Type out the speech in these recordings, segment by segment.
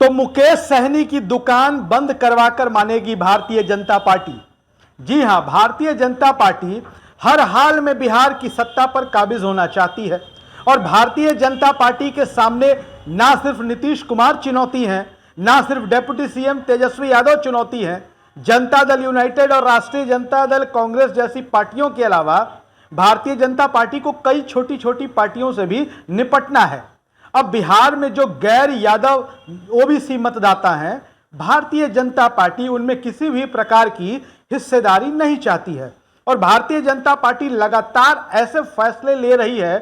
तो मुकेश सहनी की दुकान बंद करवाकर मानेगी भारतीय जनता पार्टी। जी हां, भारतीय जनता पार्टी हर हाल में बिहार की सत्ता पर काबिज होना चाहती है और भारतीय जनता पार्टी के सामने ना सिर्फ नीतीश कुमार चुनौती हैं, ना सिर्फ डिप्टी सीएम तेजस्वी यादव चुनौती हैं, जनता दल यूनाइटेड और राष्ट्रीय जनता दल कांग्रेस जैसी पार्टियों के अलावा भारतीय जनता पार्टी को कई छोटी छोटी पार्टियों से भी निपटना है। अब बिहार में जो गैर यादव ओबीसी मतदाता हैं, भारतीय जनता पार्टी उनमें किसी भी प्रकार की हिस्सेदारी नहीं चाहती है और भारतीय जनता पार्टी लगातार ऐसे फैसले ले रही है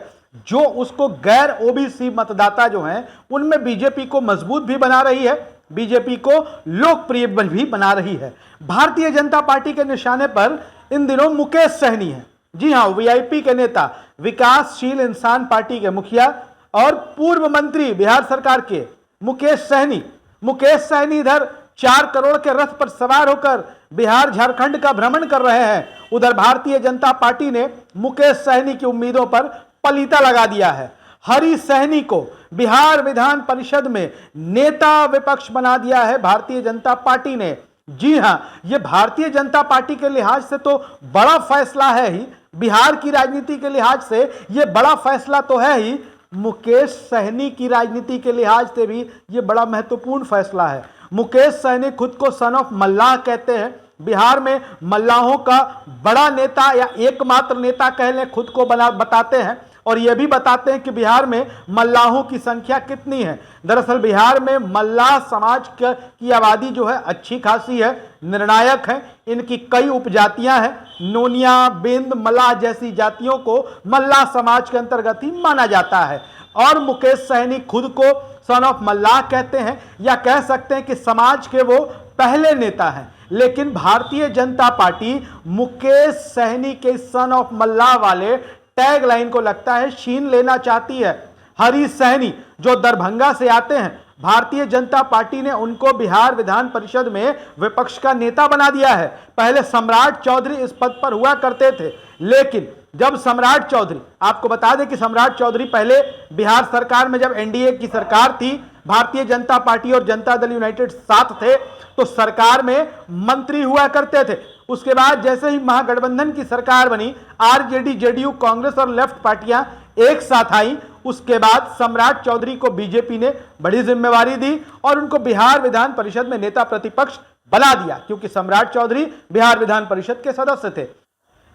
जो उसको गैर ओबीसी मतदाता जो हैं उनमें बीजेपी को मजबूत भी बना रही है, बीजेपी को लोकप्रिय भी बना रही है। भारतीय जनता पार्टी के निशाने पर इन दिनों मुकेश सहनी है। जी हां, वीआईपी के नेता, विकासशील इंसान पार्टी के मुखिया और पूर्व मंत्री बिहार सरकार के मुकेश सहनी इधर 4 करोड़ के रथ पर सवार होकर बिहार झारखंड का भ्रमण कर रहे हैं। उधर भारतीय जनता पार्टी ने मुकेश सहनी की उम्मीदों पर पलीता लगा दिया है। हरी सहनी को बिहार विधान परिषद में नेता विपक्ष बना दिया है भारतीय जनता पार्टी ने। जी हां, यह भारतीय जनता पार्टी के लिहाज से तो बड़ा फैसला है ही, बिहार की राजनीति के लिहाज से यह बड़ा फैसला तो है ही, मुकेश सहनी की राजनीति के लिहाज से भी यह बड़ा महत्वपूर्ण फैसला है। मुकेश सहनी खुद को सन ऑफ मल्लाह कहते हैं। बिहार में मल्लाहों का बड़ा नेता या एकमात्र नेता कह लें खुद को बताते हैं और यह भी बताते हैं कि बिहार में मल्लाहों की संख्या कितनी है। दरअसल बिहार में मल्लाह समाज की आबादी जो है अच्छी खासी है, निर्णायक है। इनकी कई उपजातियां हैं। नोनिया, बिंद, मल्लाह जैसी जातियों को मल्लाह समाज के अंतर्गत ही माना जाता है और मुकेश सहनी खुद को सन ऑफ मल्लाह कहते हैं या कह सकते हैं कि समाज के वो पहले नेता हैं। लेकिन भारतीय जनता पार्टी मुकेश सहनी के सन ऑफ मल्लाह वाले टैग लाइन को लगता है छीन लेना चाहती है। हरी सहनी जो दरभंगा से आते हैं, भारतीय जनता पार्टी ने उनको बिहार विधान परिषद में विपक्ष का नेता बना दिया है। पहले सम्राट चौधरी इस पद पर हुआ करते थे, लेकिन जब सम्राट चौधरी, आपको बता दें कि सम्राट चौधरी पहले बिहार सरकार में जब एनडीए की सरकार थी, भारतीय जनता पार्टी और जनता दल यूनाइटेड साथ थे, तो सरकार में मंत्री हुआ करते थे। उसके बाद जैसे ही महागठबंधन की सरकार बनी, आरजेडी, जेडीयू, कांग्रेस और लेफ्ट पार्टियां एक साथ आई, उसके बाद सम्राट चौधरी को बीजेपी ने बड़ी जिम्मेवारी दी और उनको बिहार विधान परिषद में नेता प्रतिपक्ष बना दिया, क्योंकि सम्राट चौधरी बिहार विधान परिषद के सदस्य थे।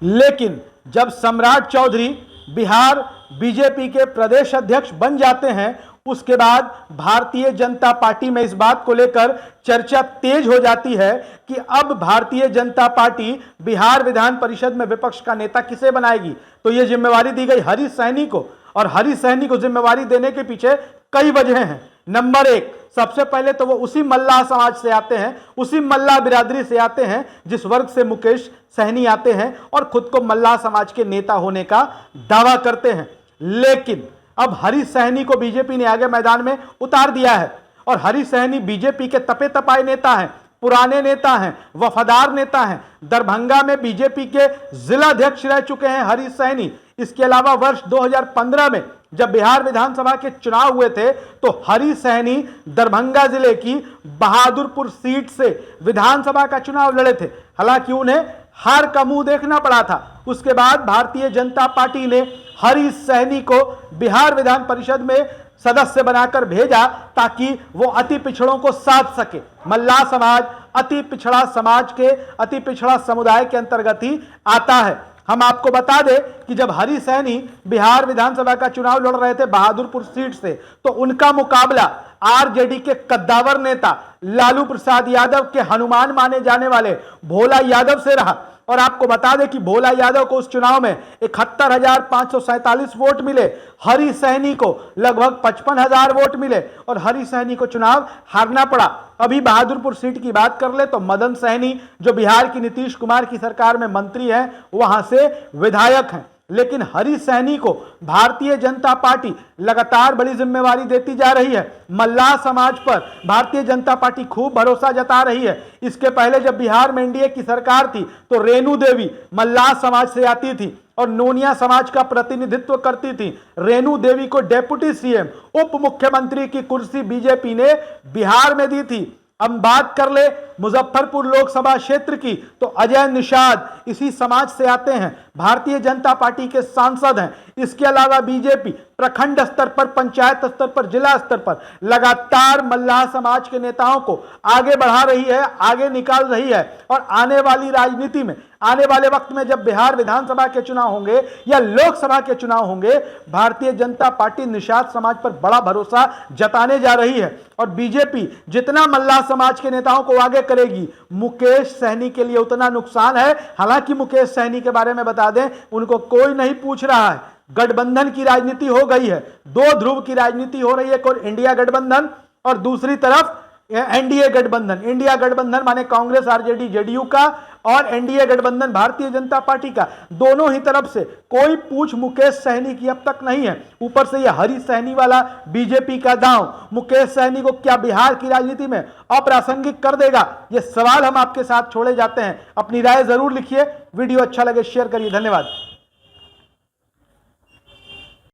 लेकिन जब सम्राट चौधरी बिहार बीजेपी के प्रदेश अध्यक्ष बन जाते हैं, उसके बाद भारतीय जनता पार्टी में इस बात को लेकर चर्चा तेज हो जाती है कि अब भारतीय जनता पार्टी बिहार विधान परिषद में विपक्ष का नेता किसे बनाएगी। तो यह जिम्मेवारी दी गई हरी सहनी को और हरी सहनी को जिम्मेवारी देने के पीछे कई वजह हैं। नंबर 1, सबसे पहले तो वो उसी मल्लाह समाज से आते हैं, उसी मल्लाह बिरादरी से आते हैं जिस वर्ग से मुकेश सहनी आते हैं और खुद को मल्लाह समाज के नेता होने का दावा करते हैं। लेकिन अब हरी सहनी को बीजेपी ने आगे मैदान में उतार दिया है और हरी सहनी बीजेपी के तपे तपाए नेता हैं, पुराने नेता हैं, वफादार नेता हैं। दरभंगा में बीजेपी के जिला अध्यक्ष रह चुके हैं हरी सहनी। इसके अलावा वर्ष 2015 में जब बिहार विधानसभा के चुनाव हुए थे तो हरी सहनी दरभंगा जिले की बहादुरपुर सीट से विधानसभा का चुनाव लड़े थे। हालांकि उन्हें हार का मुंह देखना पड़ा था। उसके बाद भारतीय जनता पार्टी ने हरी सहनी को बिहार विधान परिषद में सदस्य बनाकर भेजा ताकि वो अति पिछड़ों को साध सके। मल्लाह समाज अति पिछड़ा समाज के, अति पिछड़ा समुदाय के अंतर्गत ही आता है। हम आपको बता दें कि जब हरी सहनी बिहार विधानसभा का चुनाव लड़ रहे थे बहादुरपुर सीट से, तो उनका मुकाबला आरजेडी के कद्दावर नेता लालू प्रसाद यादव के हनुमान माने जाने वाले भोला यादव से रहा। और आपको बता दें कि भोला यादव को उस चुनाव में 71,547 वोट मिले, हरी सहनी को लगभग 55,000 वोट मिले और हरी सहनी को चुनाव हारना पड़ा। अभी बहादुरपुर सीट की बात कर ले तो मदन सहनी जो बिहार की नीतीश कुमार की सरकार में मंत्री हैं, वहां से विधायक हैं। लेकिन हरी सहनी को भारतीय जनता पार्टी लगातार बड़ी जिम्मेवारी देती जा रही है। मल्लाह समाज पर भारतीय जनता पार्टी खूब भरोसा जता रही है। इसके पहले जब बिहार में एनडीए की सरकार थी तो रेणु देवी मल्लाह समाज से आती थी और नोनिया समाज का प्रतिनिधित्व करती थी। रेणु देवी को डेप्यूटी सीएम उप मुख्यमंत्री की कुर्सी बीजेपी ने बिहार में दी थी। अब बात कर ले मुजफ्फरपुर लोकसभा क्षेत्र की तो अजय निषाद इसी समाज से आते हैं, भारतीय जनता पार्टी के सांसद हैं। इसके अलावा बीजेपी प्रखंड स्तर पर, पंचायत स्तर पर, जिला स्तर पर लगातार मल्लाह समाज के नेताओं को आगे बढ़ा रही है, आगे निकाल रही है। और आने वाली राजनीति में, आने वाले वक्त में जब बिहार विधानसभा के चुनाव होंगे या लोकसभा के चुनाव होंगे, भारतीय जनता पार्टी निषाद समाज पर बड़ा भरोसा जताने जा रही है। और बीजेपी जितना मल्लाह समाज के नेताओं को आगे करेगी, मुकेश सहनी के लिए उतना नुकसान है। हालांकि मुकेश सहनी के बारे में बता दें, उनको कोई नहीं पूछ रहा है। गठबंधन की राजनीति हो गई है, दो ध्रुव की राजनीति हो रही है, एक और इंडिया गठबंधन और दूसरी तरफ एनडीए गठबंधन। इंडिया गठबंधन माने कांग्रेस आरजेडी जेडीयू का, और एनडीए गठबंधन भारतीय जनता पार्टी का। दोनों ही तरफ से कोई पूछ मुकेश सहनी की अब तक नहीं है। ऊपर से यह हरी सहनी वाला बीजेपी का दांव मुकेश सहनी को क्या बिहार की राजनीति में अप्रासंगिक कर देगा, यह सवाल हम आपके साथ छोड़े जाते हैं। अपनी राय जरूर लिखिए, वीडियो अच्छा लगे शेयर करिए। धन्यवाद।